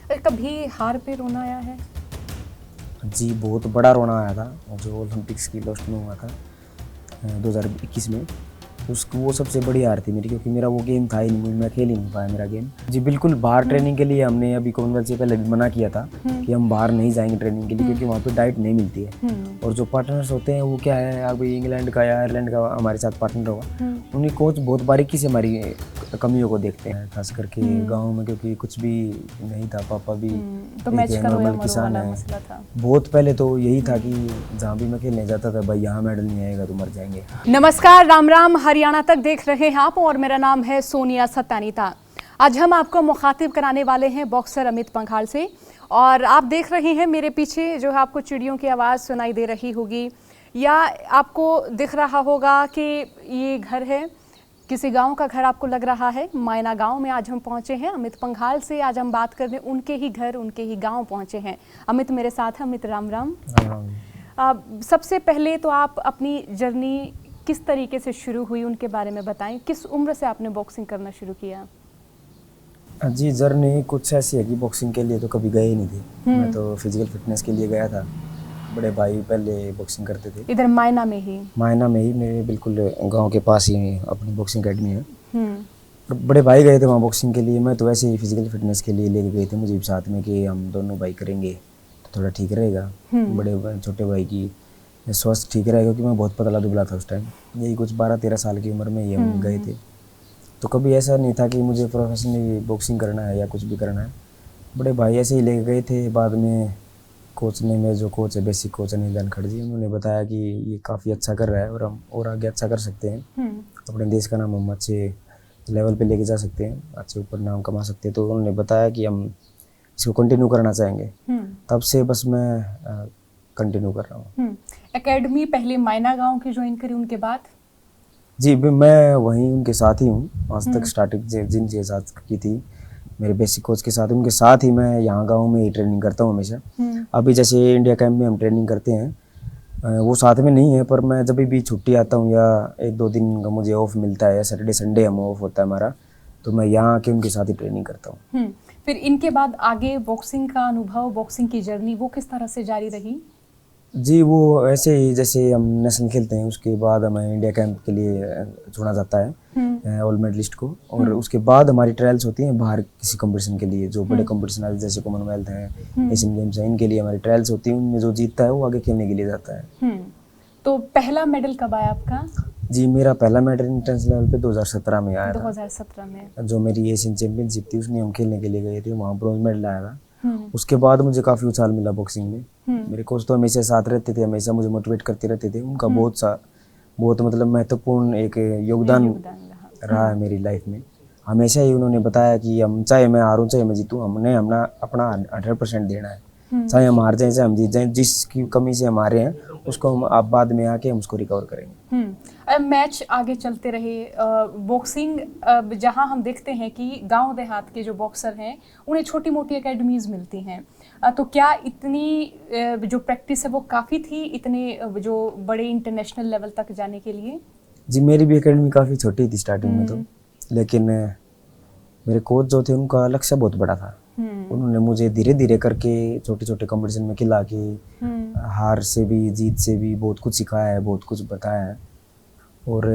कभी हार पे रोना आया है? जी, बहुत बड़ा रोना आया था जो ओलंपिक्स की लास्ट में हुआ था 2021 में। उसको वो सबसे बड़ी हार थी मेरी, क्योंकि मेरा वो गेम था ही नहीं, मैं खेल ही नहीं पाया मेरा गेम। जी बिल्कुल, बाहर ट्रेनिंग के लिए हमने अभी कॉमनवेल्थ से पहले भी मना किया था कि हम बाहर नहीं जाएंगे ट्रेनिंग के लिए, क्योंकि वहाँ पे डाइट नहीं मिलती है। और जो पार्टनर्स होते हैं वो क्या है, अभी इंग्लैंड का या आयरलैंड का हमारे साथ पार्टनर होगा, उन्हें कोच बहुत बारीकी से हमारी कमियों को देखते हैं, खास करके गाँव में, क्योंकि कुछ भी नहीं था, पापा भी तो मैच एक का रोया नॉर्मल मरो किसान वाला है। मसला था। बहुत पहले तो यही था कि जहाँ भी मैं खेलने जाता था, भाई यहाँ मेडल नहीं आएगा तो मर जाएंगे। नमस्कार, राम राम, हरियाणा तक देख रहे हैं आप और मेरा नाम है सोनिया सत्यानीता। आज हम आपको मुखातिब कराने वाले हैं बॉक्सर अमित पंघाल से। और आप देख रहे हैं मेरे पीछे जो है आपको चिड़ियों की आवाज़ सुनाई दे रही होगी या आपको दिख रहा होगा कि ये घर है, किसी गांव का घर आपको लग रहा है। मायना गांव में आज हम पहुंचे हैं अमित पंघाल से। आज हम बात करने उनके ही घर, उनके ही गांव पहुंचे हैं। अमित मेरे साथ है। अमित, राम राम। सबसे पहले तो आप अपनी जर्नी किस तरीके से शुरू हुई उनके बारे में बताएं। किस उम्र से आपने बॉक्सिंग करना शुरू किया? जी, जर्नी कुछ ऐसी है कि बॉक्सिंग के लिए तो कभी गए ही नहीं थे। मैं तो फिजिकल फिटनेस के लिए गया था। बड़े भाई पहले बॉक्सिंग करते थे इधर मायना में ही? मायना में ही, मेरे बिल्कुल गांव के पास ही अपनी बॉक्सिंग अकेडमी है। और बड़े भाई गए थे वहाँ बॉक्सिंग के लिए, मैं तो वैसे ही फिजिकल फिटनेस के लिए लेके गए थे मुझे भी साथ में, कि हम दोनों भाई करेंगे तो थोड़ा ठीक रहेगा। छोटे भाई की स्वास्थ्य ठीक रहेगा, क्योंकि मैं बहुत पतला दुबला था उस टाइम। यही कुछ 12-13 साल की उम्र में ही हम गए थे। तो कभी ऐसा नहीं था कि मुझे प्रोफेशनली बॉक्सिंग करना है या कुछ भी करना है। बड़े भाई ऐसे ही लेके गए थे। बाद में कोच ने, मेरे जो कोच है, बेसिक कोच है नीलकंठ खड़जी, उन्होंने बताया कि ये काफ़ी अच्छा कर रहा है और हम और आगे अच्छा कर सकते हैं। अपने देश का नाम हम अच्छे लेवल पे लेके जा सकते हैं, अच्छे ऊपर नाम कमा सकते हैं। तो उन्होंने बताया कि हम इसको कंटिन्यू करना चाहेंगे। तब से बस मैं कंटिन्यू कर रहा हूँ। एकेडमी पहले मायना गांव की ज्वाइन करी, उनके बाद? जी, मैं वहीं उनके साथ ही हूँ आज तक। स्टार्टिंग जिनके साथ की थी मेरे बेसिक कोच के साथ, उनके साथ ही मैं यहाँ गांव में ही ट्रेनिंग करता हूँ हमेशा। अभी जैसे इंडिया कैंप में हम ट्रेनिंग करते हैं, वो साथ में नहीं है, पर मैं जब भी छुट्टी आता हूँ या 1-2 दिन का मुझे ऑफ मिलता है, सैटरडे संडे हम ऑफ होता है हमारा, तो मैं यहाँ आके उनके साथ ही ट्रेनिंग करता हूँ। फिर इनके बाद आगे बॉक्सिंग का अनुभव, बॉक्सिंग की जर्नी वो किस तरह से जारी रही? जी, वो ऐसे ही जैसे हम नेशनल खेलते हैं, उसके बाद हमें इंडिया कैंप के लिए चुना जाता है ऑल मेडलिस्ट को। और उसके बाद हमारी ट्रायल्स होती हैं बाहर किसी कंपटीशन के लिए, जो बड़े कंपटीशन आते हैं जैसे कॉमनवेल्थ है, एशियन गेम्स है, इनके लिए हमारी ट्रायल्स होती हैं। उनमें जो जीतता है वो आगे खेलने के लिए जाता है। तो पहला मेडल कब आया आपका? जी, मेरा पहला मेडल इंटरनेशनल लेवल पे 2017 में आया था। 2017 में जो मेरी एशियन चैंपियनशिप थी उसमें हम खेलने के लिए गए थे, वहाँ ब्रॉन्ज मेडल आया था। उसके बाद मुझे काफ़ी उछाल मिला बॉक्सिंग में। मेरे कोच तो हमेशा साथ रहते थे, हमेशा मुझे मोटिवेट करते रहते थे। उनका बहुत मतलब महत्वपूर्ण एक योगदान रहा है मेरी लाइफ में। हमेशा ही उन्होंने बताया कि हम, चाहे मैं हारूं चाहे मैं जीतूं, हमने अपना 100% देना है। चाहे हम हार जाएं चाहे हम जीत जाएं, जिसकी कमी से हम हारे हैं उसको हम आप बाद में आके हम उसको रिकवर करेंगे। मैच आगे चलते रहे। बॉक्सिंग जहां हम देखते हैं कि गांव देहात के जो बॉक्सर हैं उन्हें छोटी मोटी एकेडमीज मिलती हैं, तो क्या इतनी जो प्रैक्टिस है वो काफ़ी थी इतने जो बड़े इंटरनेशनल लेवल तक जाने के लिए? जी, मेरी भी एकेडमी काफ़ी छोटी थी स्टार्टिंग में तो, लेकिन मेरे कोच जो थे उनका लक्ष्य बहुत बड़ा था। उन्होंने मुझे धीरे धीरे करके छोटे छोटे कंपटीशन में खिला के, हार से भी जीत से भी बहुत कुछ सिखाया है, बहुत कुछ बताया है। और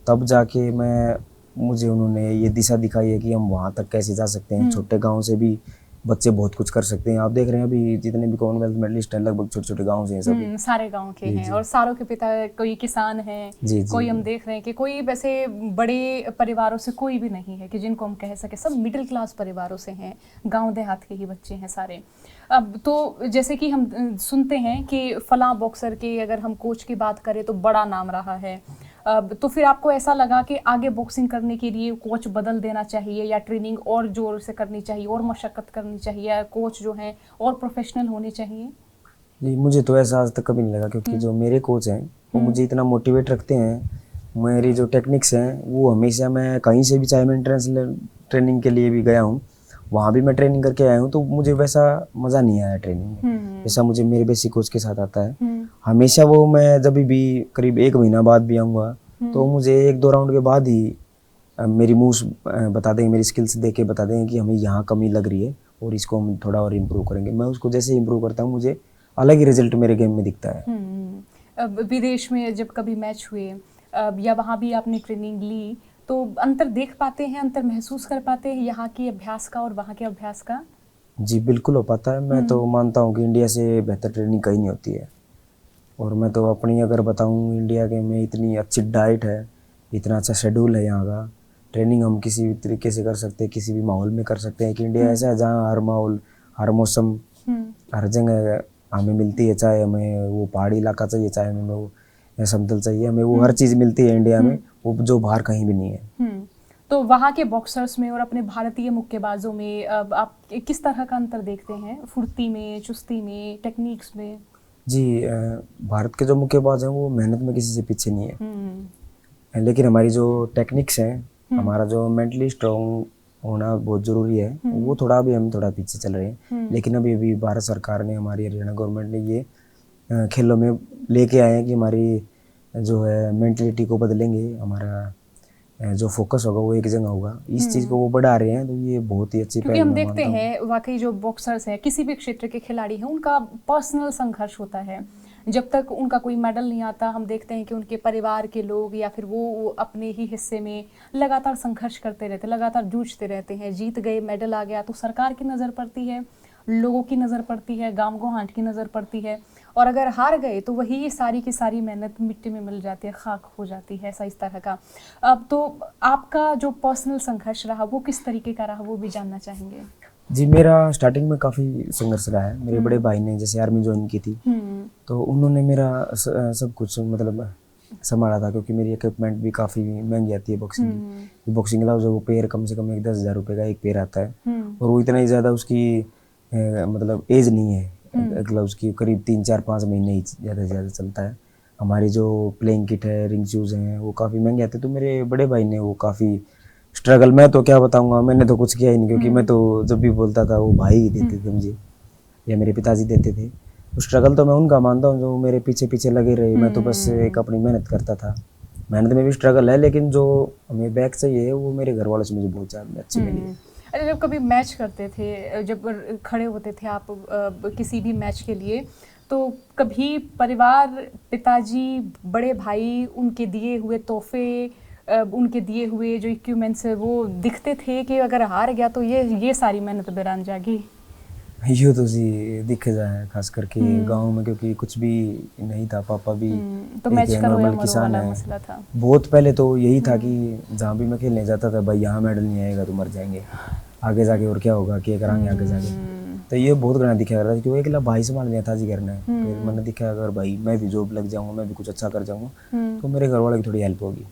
तब जाके मुझे उन्होंने ये दिशा दिखाई है कि हम वहाँ तक कैसे जा सकते हैं। छोटे गांव से भी बच्चे बहुत कुछ कर सकते हैं। आप देख रहे हैं अभी जितने भी कॉमनवेल्थ मेडलिस्ट हैं लगभग छोटे छोटे गाँव से हैं सभी। सारे गांव के हैं और सारों के पिता कोई किसान हैं, कोई हम देख रहे हैं कि कोई वैसे बड़े परिवारों से कोई भी नहीं है कि जिनको हम कह सके सब मिडिल क्लास परिवारों से हैं, गांव देहात के ही बच्चे हैं सारे। अब तो जैसे कि हम सुनते हैं कि फलां बॉक्सर के अगर हम कोच की बात करें तो बड़ा नाम रहा है, तो फिर आपको ऐसा लगा कि आगे बॉक्सिंग करने के लिए कोच बदल देना चाहिए या ट्रेनिंग और जोर से करनी चाहिए और मशक्क़त करनी चाहिए या कोच जो हैं और प्रोफेशनल होने चाहिए? जी, मुझे तो ऐसा आज तक कभी नहीं लगा, क्योंकि जो मेरे कोच हैं वो मुझे इतना मोटिवेट रखते हैं। मेरी जो टेक्निक्स हैं वो हमेशा, मैं कहीं से भी, चाहे मैं इंटरनेशनल ट्रेनिंग के लिए भी गया हूँ, वहाँ भी मैं ट्रेनिंग करके आया हूँ, तो मुझे वैसा मज़ा नहीं आया ट्रेनिंग में जैसा मुझे मेरे बेसिक कोच के साथ आता है। हमेशा वो, मैं जब भी करीब 1 महीना बाद भी आऊँगा तो मुझे 1-2 राउंड के बाद ही मेरी मूव्स बता देंगे, मेरी स्किल्स देख के बता देंगे कि हमें यहाँ कमी लग रही है और इसको हम थोड़ा और इम्प्रूव करेंगे। मैं उसको जैसे इम्प्रूव करता हूँ मुझे अलग ही रिजल्ट मेरे गेम में दिखता है। अब विदेश में जब कभी मैच हुए या वहाँ भी आपने ट्रेनिंग ली तो अंतर देख पाते हैं, अंतर महसूस कर पाते हैं यहाँ की अभ्यास का और वहाँ के अभ्यास का? जी बिल्कुल हो पाता है। मैं तो मानता हूँ कि इंडिया से बेहतर ट्रेनिंग कहीं नहीं होती है। और मैं तो अपनी अगर बताऊँ, इंडिया के में इतनी अच्छी डाइट है, इतना अच्छा शेड्यूल है यहाँ का। ट्रेनिंग हम किसी भी तरीके से कर सकते हैं, किसी भी माहौल में कर सकते हैं। कि इंडिया ऐसा है जहाँ हर माहौल, हर मौसम, हर जगह हमें मिलती है। चाहे हमें वो पहाड़ी इलाका चाहिए, चाहे हमें वो समतल चाहिए, हमें वो हर चीज़ मिलती है इंडिया में, वो जो बाहर कहीं भी नहीं है। तो वहाँ के बॉक्सर्स में और अपने भारतीय मुक्केबाजों में आप किस तरह का अंतर देखते हैं? फुर्ती में, चुस्ती में, टेक्निक्स में? जी भारत के जो मुक्केबाज हैं वो मेहनत में किसी से पीछे नहीं है। लेकिन हमारी जो टेक्निक्स हैं, हमारा जो मेंटली स्ट्रांग होना बहुत ज़रूरी है, वो थोड़ा भी हम थोड़ा पीछे चल रहे हैं। लेकिन अभी भारत सरकार ने, हमारी हरियाणा गवर्नमेंट ने ये खेलों में लेके आए हैं कि हमारी जो है मेंटलिटी को बदलेंगे, हमारा जो फोकस होगा वो एक जगह होगा। इस चीज़ को वो बढ़ा रहे हैं, तो ये बहुत ही अच्छी क्योंकि पहल हम मैं देखते मानता हूँ। हैं वाकई जो बॉक्सर्स हैं, किसी भी क्षेत्र के खिलाड़ी हैं, उनका पर्सनल संघर्ष होता है। जब तक उनका कोई मेडल नहीं आता, हम देखते हैं कि उनके परिवार के लोग या फिर वो अपने ही हिस्से में लगातार संघर्ष करते रहते, लगातार जूझते रहते हैं। जीत गए, मेडल आ गया तो सरकार की नज़र पड़ती है, लोगों की नज़र पड़ती है, गाँव गुहाट की नज़र पड़ती है, और अगर हार गए तो वही सारी की सारी मेहनत मिट्टी में मिल जाती है, खाक हो जाती है, ऐसा इस तरह का। अब तो आपका जो पर्सनल संघर्ष रहा वो किस तरीके का रहा, वो भी जानना चाहेंगे। जी मेरा स्टार्टिंग में काफ़ी संघर्ष रहा है। मेरे बड़े भाई ने जैसे आर्मी ज्वाइन की थी, तो उन्होंने मेरा सब कुछ मतलब संभाला था, क्योंकि मेरी इक्विपमेंट भी काफ़ी महंगी आती है बॉक्सिंग की। बॉक्सिंग ग्लव्स है वो पेयर कम से कम एक 10,000 रुपये का एक पेयर आता है, और वो इतना ही ज़्यादा उसकी मतलब एज नहीं है ग्लव्स की, करीब 3-4-5 महीने ही ज़्यादा से ज़्यादा चलता है। हमारी जो प्लेइंग किट है, रिंग शूज़ हैं, वो काफ़ी महंगे आते हैं। तो मेरे बड़े भाई ने वो काफ़ी स्ट्रगल, मैं तो क्या बताऊंगा, मैंने तो कुछ किया ही नहीं, क्योंकि मैं तो जब भी बोलता था वो भाई ही देते थे मुझे, या मेरे पिताजी देते थे। तो स्ट्रगल तो मैं उनका मानता हूँ जो मेरे पीछे पीछे लगे रहे। मैं तो बस एक अपनी मेहनत करता था। मेहनत में भी स्ट्रगल है, लेकिन जो हमें बैक चाहिए वो मेरे घर वालों से मुझे बहुत ज़्यादा अच्छी मिली। अरे जब कभी मैच करते थे, जब खड़े होते थे आप किसी भी मैच के लिए, तो कभी परिवार, पिताजी, बड़े भाई, उनके दिए हुए तोहफे, उनके दिए हुए जो इक्विपमेंट्स है वो दिखते थे कि अगर हार गया तो ये सारी मेहनत बेरान जाएगी? यूँ तो जी दिख जाए, खास करके गांव में, क्योंकि कुछ भी नहीं था। पापा भी तो एक मैच करो या नॉर्मल मरो किसान वाला है। मसला था। बहुत पहले तो यही था कि जहाँ भी मैं खेलने जाता था, भाई यहाँ मेडल नहीं आएगा तो मर जाएंगे, आगे जाके और क्या होगा, क्या कराएंगे आगे जाके। तो ये बहुत गणना दिखा कर रहा था, क्योंकि अकेला भाई संभाल लिया था जी घर ने। फिर मैंने दिखा अगर भाई मैं भी जॉब लग जाऊँगा, मैं भी कुछ अच्छा कर जाऊँगा, तो मेरे घर वालों की थोड़ी हेल्प होगी।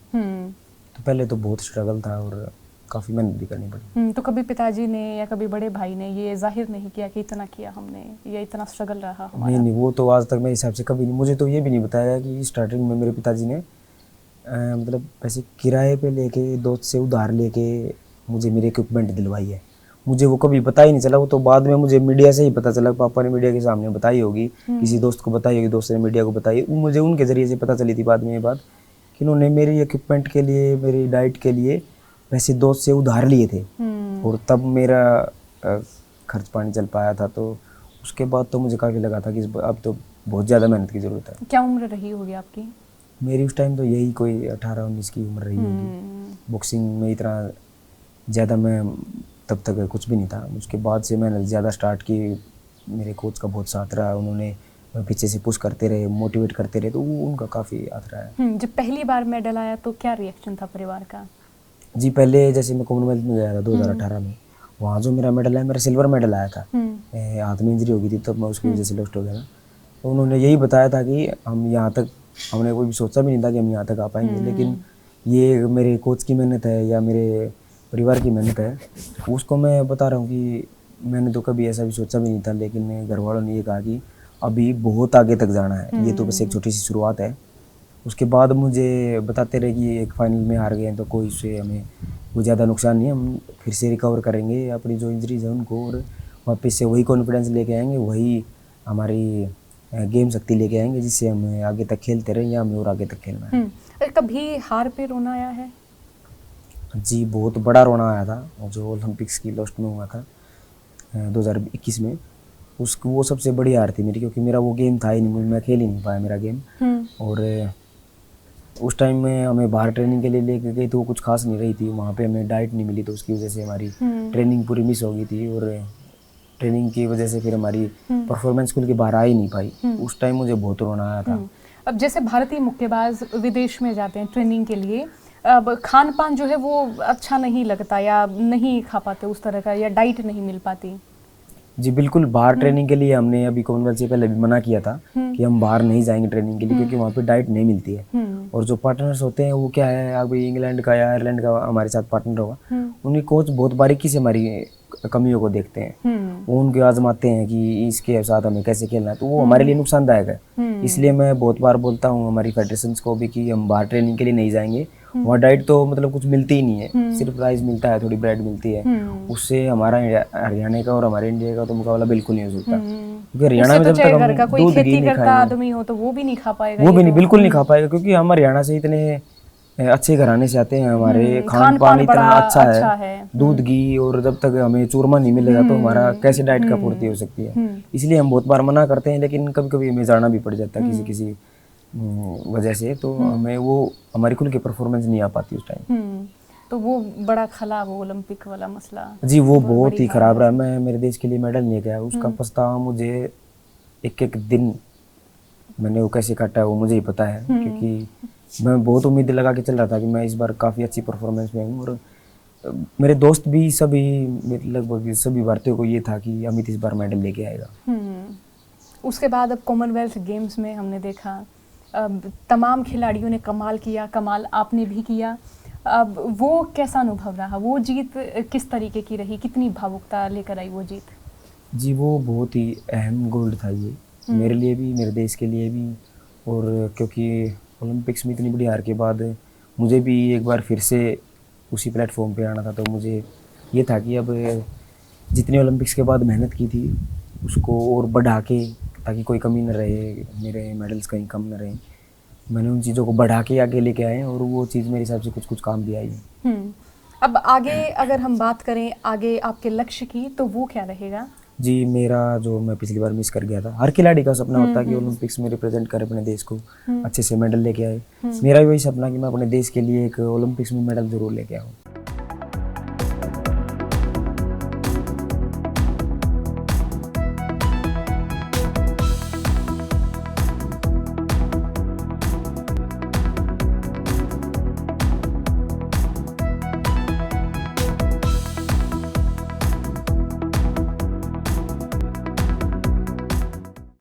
तो पहले तो बहुत स्ट्रगल था और काफ़ी मेहनत भी करनी पड़ी। तो कभी पिताजी ने या कभी बड़े भाई ने ये जाहिर नहीं किया कि इतना किया हमने, या इतना स्ट्रगल रहा हमारा? नहीं, वो तो आज तक मेरे हिसाब से कभी नहीं। मुझे तो ये भी नहीं बताया कि स्टार्टिंग में मेरे पिताजी ने मतलब पैसे किराए पे लेके, दोस्त से उधार लेके मुझे मेरी इक्विपमेंट दिलवाई है। मुझे वो कभी पता ही नहीं चला। वो तो बाद में मुझे मीडिया से ही पता चला। पापा ने मीडिया के सामने बताई होगी, किसी दोस्त को बताई होगी, दोस्त ने मीडिया को बताई, मुझे उनके ज़रिए से पता चली थी बाद में ये बात, कि उन्होंने मेरी इक्विपमेंट के लिए, मेरी डाइट के लिए पैसे दोस्त से उधार लिए थे, और तब मेरा खर्च पानी चल पाया था। तो उसके बाद तो मुझे काफ़ी लगा था कि अब तो बहुत ज़्यादा मेहनत की ज़रूरत है। क्या उम्र रही होगी आपकी? मेरी उस टाइम तो यही कोई 18-19 की उम्र रही होगी। बॉक्सिंग में इतना ज़्यादा मैं तब तक कुछ भी नहीं था। उसके बाद से मैंने ज़्यादा स्टार्ट की। मेरे कोच का बहुत साथ रहा, उन्होंने पीछे से पुश करते रहे, मोटिवेट करते रहे, तो वो उनका काफ़ी हाथ रहा है। जब पहली बार मेडल आया तो क्या रिएक्शन था परिवार का? जी पहले जैसे मैं कॉमनवेल्थ में गया था 2018 में, वहाँ जो मेरा मेडल है, मेरा सिल्वर मेडल आया था। हाथ में इंजरी हो गई थी, तब मैं उसकी वजह से लॉस्ट हो गया था। तो उन्होंने यही बताया था कि हम यहाँ तक, हमने कोई भी सोचा भी नहीं था कि हम यहाँ तक आ पाएंगे, लेकिन ये मेरे कोच की मेहनत है या मेरे परिवार की मेहनत है। उसको मैं बता रहा हूँ कि मैंने तो कभी ऐसा भी सोचा भी नहीं था, लेकिन घर वालों ने ये कहा कि अभी बहुत आगे तक जाना है, ये तो बस एक छोटी सी शुरुआत है। उसके बाद मुझे बताते रहे कि एक फाइनल में हार गए हैं तो कोई से हमें कोई ज़्यादा नुकसान नहीं है, हम फिर से रिकवर करेंगे अपनी जो इंजरीज है उनको, और वापस से वही कॉन्फिडेंस लेके आएंगे, वही हमारी गेम शक्ति लेके आएंगे, जिससे हम आगे तक खेलते रहें या हमें और आगे तक खेलना है। कभी हार पे रोना आया है? जी बहुत बड़ा रोना आया था, जो ओलंपिक्स की लास्ट में हुआ था। 2021 में, वो सबसे बड़ी हार थी मेरी, क्योंकि मेरा वो गेम था ही नहीं, मैं खेल ही नहीं पाया मेरा गेम। और उस टाइम में हमें बाहर ट्रेनिंग के लिए लेके गई तो वो कुछ खास नहीं रही थी, वहाँ पे हमें डाइट नहीं मिली, तो उसकी वजह से हमारी ट्रेनिंग पूरी मिस हो गई थी, और ट्रेनिंग की वजह से फिर हमारी परफॉर्मेंस खुल के बाहर आ ही नहीं पाई। उस टाइम मुझे बहुत रोना आया था। अब जैसे भारतीय मुक्केबाज विदेश में जाते हैं ट्रेनिंग के लिए, अब खान पान जो है वो अच्छा नहीं लगता या नहीं खा पाते उस तरह का, या डाइट नहीं मिल पाती? जी बिल्कुल, बाहर ट्रेनिंग के लिए हमने अभी कॉमनवेल्थ से पहले भी मना किया था कि हम बाहर नहीं जाएंगे ट्रेनिंग के लिए, क्योंकि वहाँ पे डाइट नहीं मिलती है। और जो पार्टनर्स होते हैं वो क्या है, अभी इंग्लैंड का या आयरलैंड का हमारे साथ पार्टनर होगा, उनके कोच बहुत बारीकी से हमारी कमियों को देखते हैं, वो उनके आजमाते हैं कि इसके साथ हमें कैसे खेलना है, तो वो हमारे लिए नुकसानदायक है। इसलिए मैं बहुत बार बोलता हूँ हमारी फेडरेशंस को भी कि हम बाहर ट्रेनिंग के लिए नहीं जाएंगे। वहाँ डाइट तो मतलब कुछ मिलती ही नहीं है, सिर्फ राइस मिलता है, थोड़ी ब्रेड मिलती है, उससे हमारा हरियाणा का और हमारे इंडिया का तो मुकाबला बिल्कुल नहीं हो सकता। क्योंकि हरियाणा में जब तक हम दूध घी नहीं खाएंगे, आदमी हो तो वो भी नहीं खा पाएगा, वो भी नहीं, बिल्कुल नहीं खा पाएगा, क्योंकि हम हरियाणा से इतने अच्छे घराने से आते हैं, हमारे खान पान इतना अच्छा है, दूध घी, और जब तक हमें चूरमा नहीं मिलेगा तो हमारा कैसे डाइट का पूर्ति हो सकती है। इसलिए हम बहुत बार मना करते हैं, लेकिन कभी कभी हमें जाना भी पड़ जाता है किसी किसी वजह से, तो हमें वो हमारी खुल के परफॉर्मेंस नहीं आ पाती उस टाइम। तो वो बड़ा खराब वो ओलंपिक वाला मसला। जी वो बहुत ही खराब रहा। मैं मेरे देश के लिए मेडल नहीं गया, उसका पछतावा मुझे एक एक दिन मैंने वो कैसे काटा है वो मुझे ही पता है, क्योंकि मैं बहुत उम्मीद लगा के चल रहा था कि मैं इस बार काफ़ी अच्छी परफॉर्मेंस में हूँ, और मेरे दोस्त भी सभी, लगभग सभी भारतीयों को ये था कि अमित इस बार मेडल लेके आएगा। उसके बाद अब कॉमनवेल्थ गेम्स में हमने देखा तमाम खिलाड़ियों ने कमाल किया, कमाल आपने भी किया। अब वो कैसा अनुभव रहा, वो जीत किस तरीके की रही, कितनी भावुकता लेकर आई वो जीत? जी वो बहुत ही अहम गोल्ड था ये, मेरे लिए भी, मेरे देश के लिए भी, और क्योंकि ओलंपिक्स में इतनी बड़ी हार के बाद मुझे भी एक बार फिर से उसी प्लेटफॉर्म पे आना था, तो मुझे ये था कि अब जितनी ओलंपिक्स के बाद मेहनत की थी उसको और बढ़ा के, ताकि कोई कमी न रहे, मेरे मेडल्स कहीं कम न रहे, मैंने उन चीज़ों को बढ़ा के आगे लेके आए, और वो चीज़ मेरे हिसाब से कुछ कुछ काम भी आई है। अब आगे अगर हम बात करें आगे आपके लक्ष्य की, तो वो क्या रहेगा? जी मेरा जो मैं पिछली बार मिस कर गया था, हर खिलाड़ी का सपना होता है कि ओलंपिक्स में रिप्रेजेंट करे अपने देश को, अच्छे से मेडल लेके आए। मेरा भी वही सपना कि मैं अपने देश के लिए एक ओलंपिक्स में मेडल जरूर लेके आऊँ।